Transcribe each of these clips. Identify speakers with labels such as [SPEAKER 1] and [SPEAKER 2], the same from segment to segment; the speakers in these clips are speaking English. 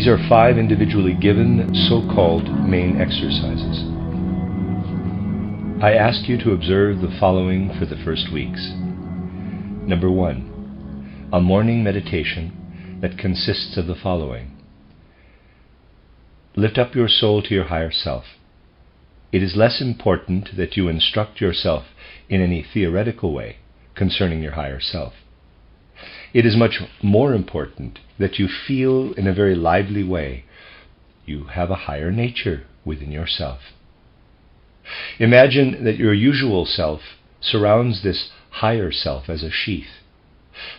[SPEAKER 1] These are 5 individually given, so-called main exercises. I ask you to observe the following for the first weeks. Number 1, a morning meditation that consists of the following. Lift up your soul to your higher self. It is less important that you instruct yourself in any theoretical way concerning your higher self. It is much more important that you feel in a very lively way you have a higher nature within yourself. Imagine that your usual self surrounds this higher self as a sheath,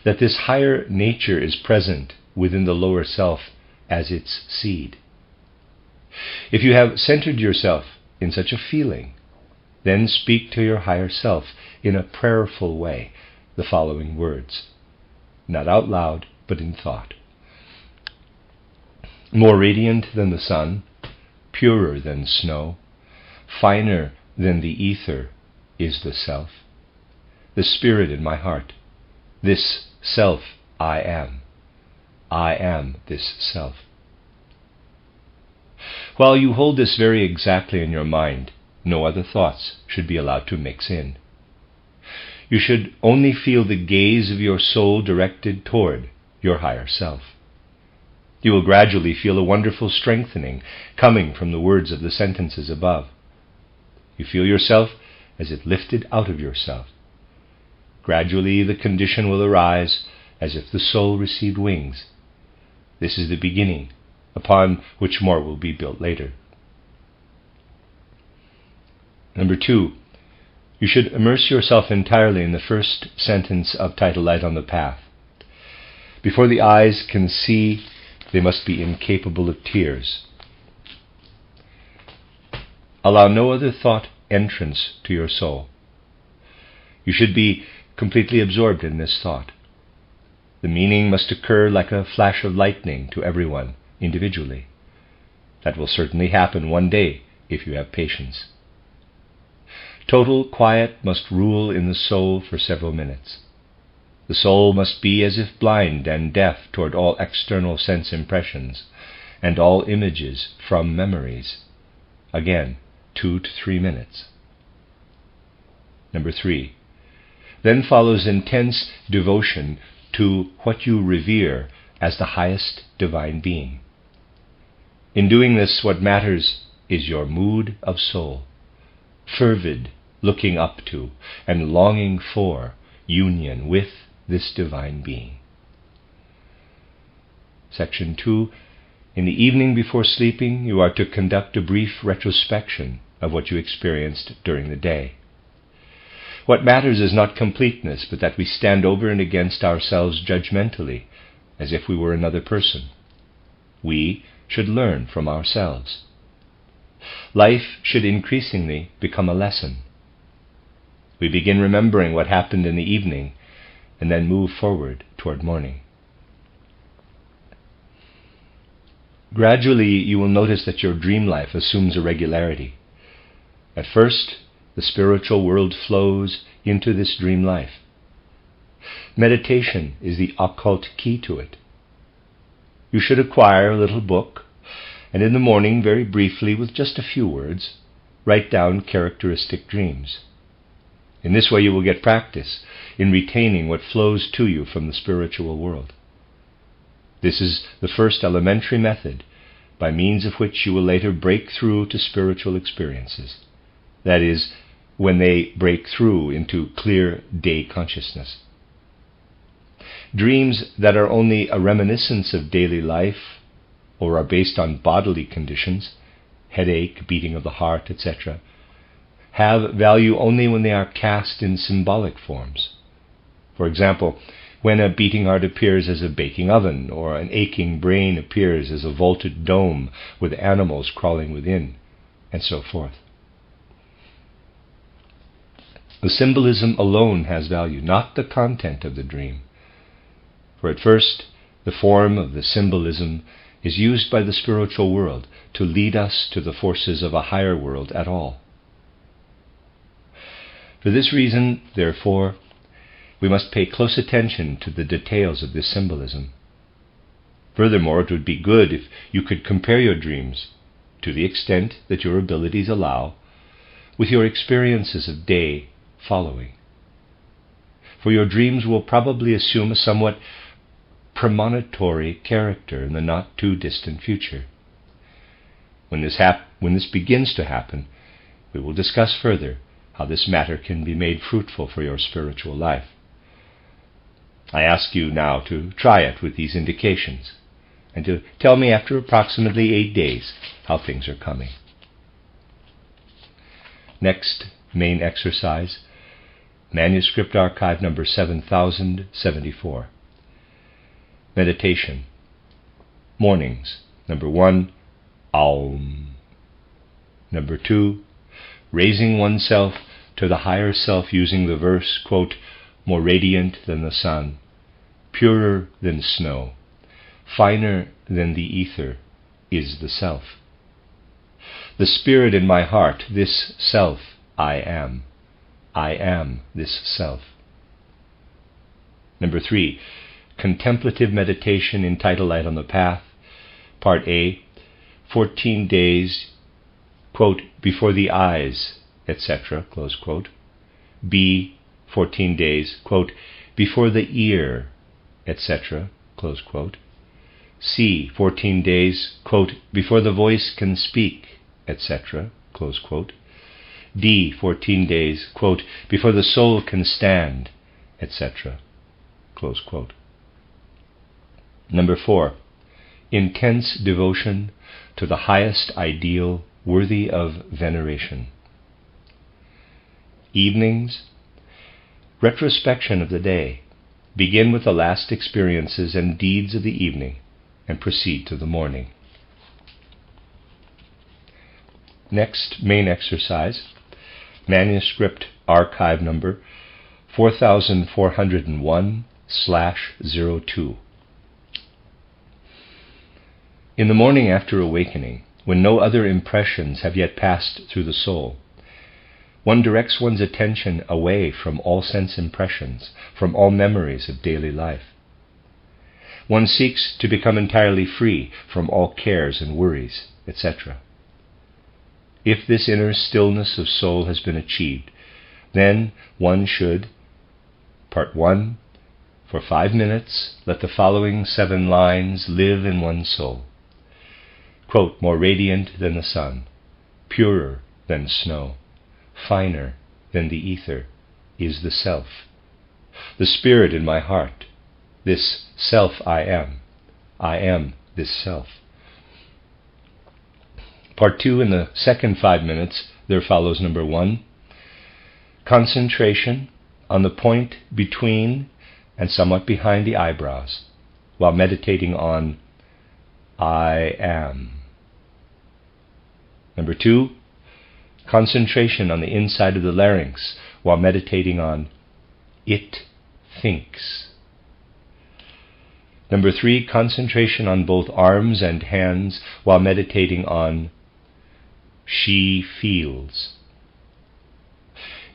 [SPEAKER 1] that this higher nature is present within the lower self as its seed. If you have centered yourself in such a feeling, then speak to your higher self in a prayerful way the following words, not out loud, but in thought. More radiant than the sun, purer than snow, finer than the ether is the self, the spirit in my heart. This self I am. I am this self. While you hold this very exactly in your mind, no other thoughts should be allowed to mix in. You should only feel the gaze of your soul directed toward your higher self. You will gradually feel a wonderful strengthening coming from the words of the sentences above. You feel yourself as if lifted out of yourself. Gradually the condition will arise as if the soul received wings. This is the beginning, upon which more will be built later. Number 2, you should immerse yourself entirely in the first sentence of Title Light on the Path. Before the eyes can see, they must be incapable of tears. Allow no other thought entrance to your soul. You should be completely absorbed in this thought. The meaning must occur like a flash of lightning to everyone, individually. That will certainly happen one day if you have patience. Total quiet must rule in the soul for several minutes. The soul must be as if blind and deaf toward all external sense impressions and all images from memories. Again, 2 to 3 minutes. Number 3. Then follows intense devotion to what you revere as the highest divine being. In doing this, what matters is your mood of soul, fervid, looking up to and longing for union with this divine being. Section 2. In the evening before sleeping, you are to conduct a brief retrospection of what you experienced during the day. What matters is not completeness, but that we stand over and against ourselves judgmentally, as if we were another person. We should learn from ourselves. Life should increasingly become a lesson. We begin remembering what happened in the evening, and then move forward toward morning. Gradually, you will notice that your dream life assumes a regularity. At first, the spiritual world flows into this dream life. Meditation is the occult key to it. You should acquire a little book, and in the morning, very briefly, with just a few words, write down characteristic dreams. In this way you will get practice in retaining what flows to you from the spiritual world. This is the first elementary method by means of which you will later break through to spiritual experiences. That is, when they break through into clear day consciousness. Dreams that are only a reminiscence of daily life or are based on bodily conditions, headache, beating of the heart, etc., have value only when they are cast in symbolic forms. For example, when a beating heart appears as a baking oven, or an aching brain appears as a vaulted dome with animals crawling within, and so forth. The symbolism alone has value, not the content of the dream. For at first, the form of the symbolism is used by the spiritual world to lead us to the forces of a higher world at all. For this reason, therefore, we must pay close attention to the details of this symbolism. Furthermore, it would be good if you could compare your dreams, to the extent that your abilities allow, with your experiences of day following. For your dreams will probably assume a somewhat premonitory character in the not-too-distant future. When this begins to happen, we will discuss further how this matter can be made fruitful for your spiritual life. I ask you now to try it with these indications, and to tell me after approximately 8 days how things are coming. Next main exercise, manuscript archive number 7074. Meditation. Mornings. Number 1, Aum. Number 2, raising oneself to the higher self using the verse, quote, more radiant than the sun, purer than snow, finer than the ether, is the self. The spirit in my heart, this self I am. I am this self. Number 3, contemplative meditation entitled Light on the Path, Part A, 14 days, quote, before the eyes, etc., close quote. B, 14 days, quote, before the ear, etc., close quote. C, 14 days, quote, before the voice can speak, etc., close quote. D, 14 days, quote, before the soul can stand, etc., close quote. Number 4, intense devotion to the highest ideal worthy of veneration. Evenings, retrospection of the day. Begin with the last experiences and deeds of the evening and proceed to the morning. Next main exercise, manuscript archive number 4401/02. In the morning after awakening, when no other impressions have yet passed through the soul, one directs one's attention away from all sense impressions, from all memories of daily life. One seeks to become entirely free from all cares and worries, etc. If this inner stillness of soul has been achieved, then one should, Part 1, for 5 minutes, let the following 7 lines live in one's soul. Quote, more radiant than the sun, purer than snow, finer than the ether, is the self. The spirit in my heart, this self I am this self. Part 2, in the second 5 minutes, there follows number 1, concentration on the point between and somewhat behind the eyebrows, while meditating on I am. Number 2, concentration on the inside of the larynx, while meditating on it thinks. Number 3, concentration on both arms and hands, while meditating on she feels.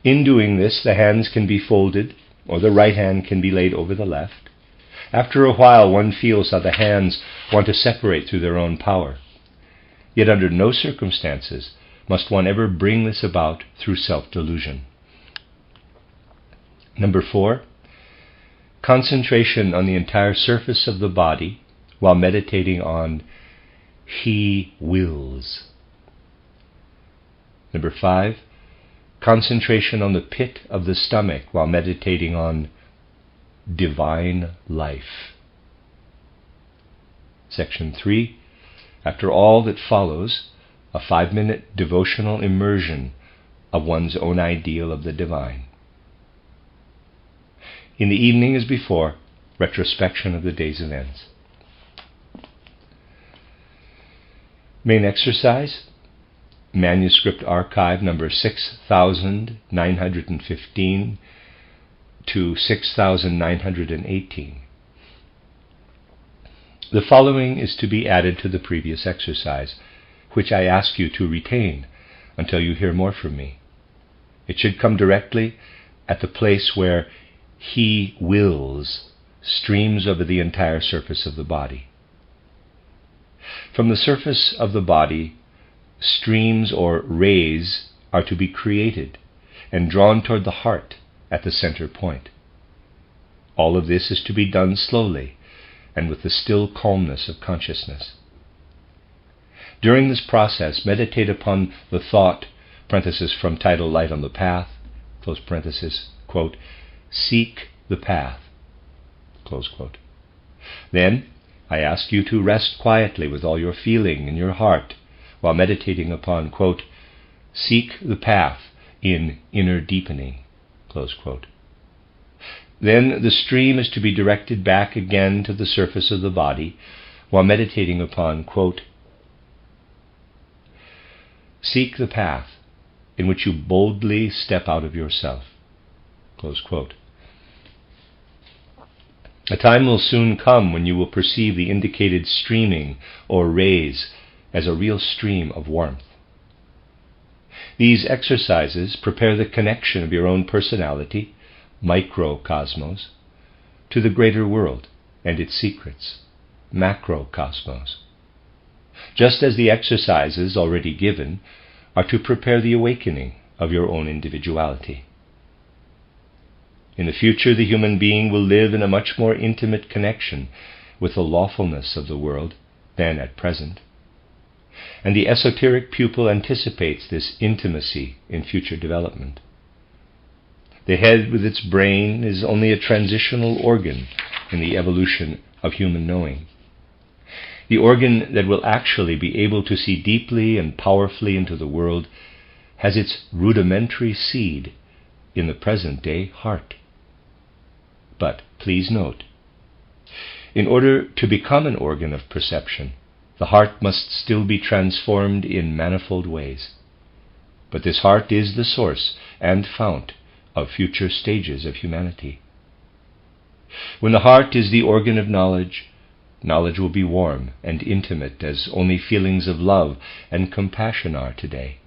[SPEAKER 1] In doing this, the hands can be folded, or the right hand can be laid over the left. After a while, one feels how the hands want to separate through their own power. Yet under no circumstances must one ever bring this about through self-delusion. Number 4, concentration on the entire surface of the body while meditating on he wills. Number 5, concentration on the pit of the stomach while meditating on divine life. Section 3, after all that follows, a 5-minute devotional immersion of one's own ideal of the divine. In the evening, as before, retrospection of the day's events. Main exercise, manuscript archive number 6915 to 6918. The following is to be added to the previous exercise, which I ask you to retain until you hear more from me. It should come directly at the place where he wills streams over the entire surface of the body. From the surface of the body, streams or rays are to be created and drawn toward the heart at the center point. All of this is to be done slowly and with the still calmness of consciousness. During this process, meditate upon the thought, parenthesis from Tidal Light on the Path, close parenthesis, quote, seek the path, close quote. Then, I ask you to rest quietly with all your feeling in your heart while meditating upon, quote, seek the path in inner deepening, close quote. Then the stream is to be directed back again to the surface of the body while meditating upon, quote, seek the path in which you boldly step out of yourself, close quote. A time will soon come when you will perceive the indicated streaming or rays as a real stream of warmth. These exercises prepare the connection of your own personality, microcosmos, to the greater world and its secrets, macrocosmos. Just as the exercises already given are to prepare the awakening of your own individuality. In the future, the human being will live in a much more intimate connection with the lawfulness of the world than at present. And the esoteric pupil anticipates this intimacy in future development. The head with its brain is only a transitional organ in the evolution of human knowing. The organ that will actually be able to see deeply and powerfully into the world has its rudimentary seed in the present-day heart. But please note, in order to become an organ of perception, the heart must still be transformed in manifold ways. But this heart is the source and fount of future stages of humanity. When the heart is the organ of knowledge, knowledge will be warm and intimate as only feelings of love and compassion are today.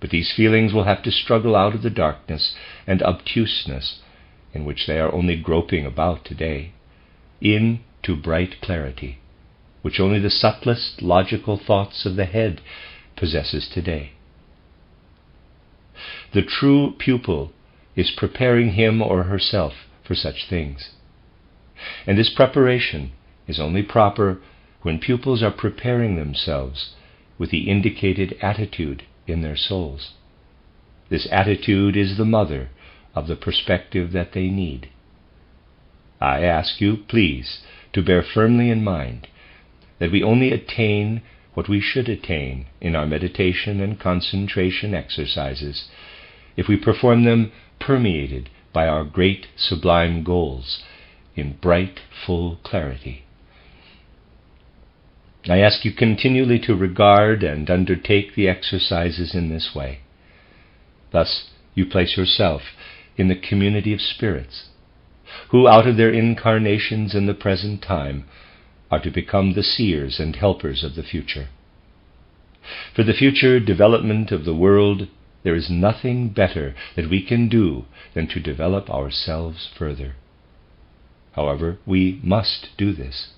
[SPEAKER 1] But these feelings will have to struggle out of the darkness and obtuseness in which they are only groping about today, into bright clarity, which only the subtlest logical thoughts of the head possesses today. The true pupil is preparing him or herself for such things. And this preparation is only proper when pupils are preparing themselves with the indicated attitude in their souls. This attitude is the mother of the perspective that they need. I ask you, please, to bear firmly in mind that we only attain what we should attain in our meditation and concentration exercises if we perform them permeated by our great sublime goals in bright, full clarity. I ask you continually to regard and undertake the exercises in this way. Thus you place yourself in the community of spirits, who out of their incarnations in the present time are to become the seers and helpers of the future. For the future development of the world, there is nothing better that we can do than to develop ourselves further. However, we must do this,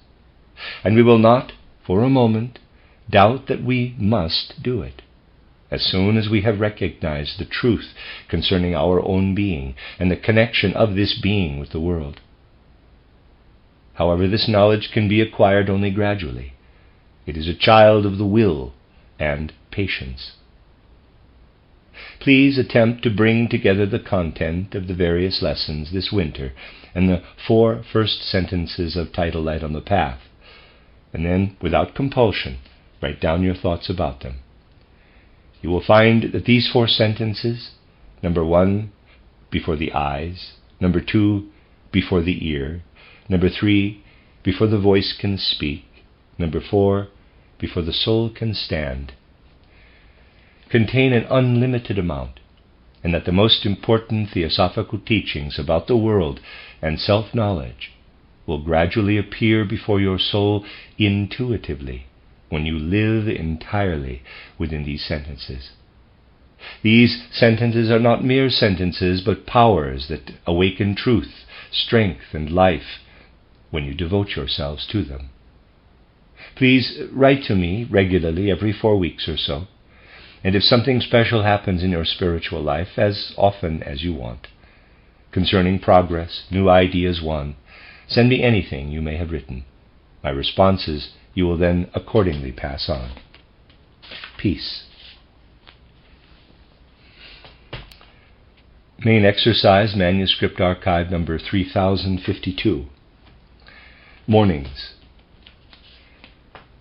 [SPEAKER 1] and we will not, for a moment, doubt that we must do it, as soon as we have recognized the truth concerning our own being and the connection of this being with the world. However, this knowledge can be acquired only gradually. It is a child of the will and patience. Please attempt to bring together the content of the various lessons this winter and the 4 first sentences of Tidal Light on the Path, and then, without compulsion, write down your thoughts about them. You will find that these 4 sentences, number 1, before the eyes, number 2, before the ear, number 3, before the voice can speak, number 4, before the soul can stand, contain an unlimited amount, and that the most important theosophical teachings about the world and self-knowledge will gradually appear before your soul intuitively when you live entirely within these sentences. These sentences are not mere sentences, but powers that awaken truth, strength, and life when you devote yourselves to them. Please write to me regularly every 4 weeks or so. And if something special happens in your spiritual life, as often as you want, concerning progress, new ideas won, send me anything you may have written. My responses you will then accordingly pass on. Peace. Main exercise, manuscript archive number 3052. Mornings.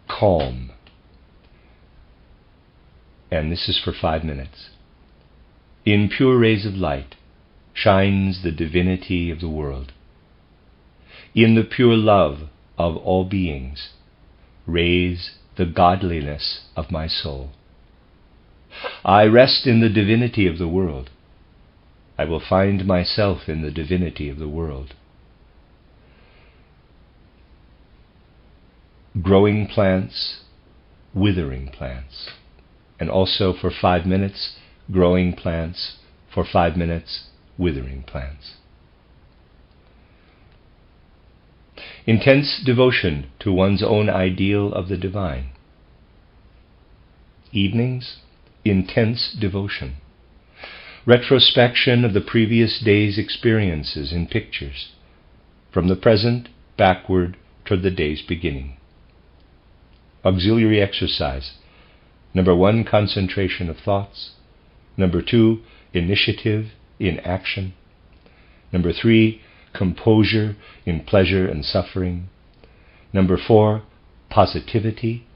[SPEAKER 1] Calm. And this is for 5 minutes. In pure rays of light shines the divinity of the world. In the pure love of all beings rays the godliness of my soul. I rest in the divinity of the world. I will find myself in the divinity of the world. Growing plants, withering plants. And also for 5 minutes, growing plants, for 5 minutes, withering plants. Intense devotion to one's own ideal of the divine. Evenings, intense devotion. Retrospection of the previous day's experiences in pictures, from the present backward toward the day's beginning. Auxiliary exercise. Number 1, concentration of thoughts. Number 2, initiative in action. Number 3, composure in pleasure and suffering. Number 4, positivity,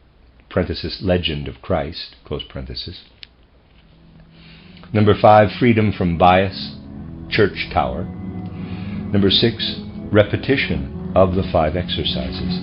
[SPEAKER 1] parenthesis, legend of Christ, close parenthesis. Number 5, freedom from bias, church tower. Number 6, repetition of the 5 exercises.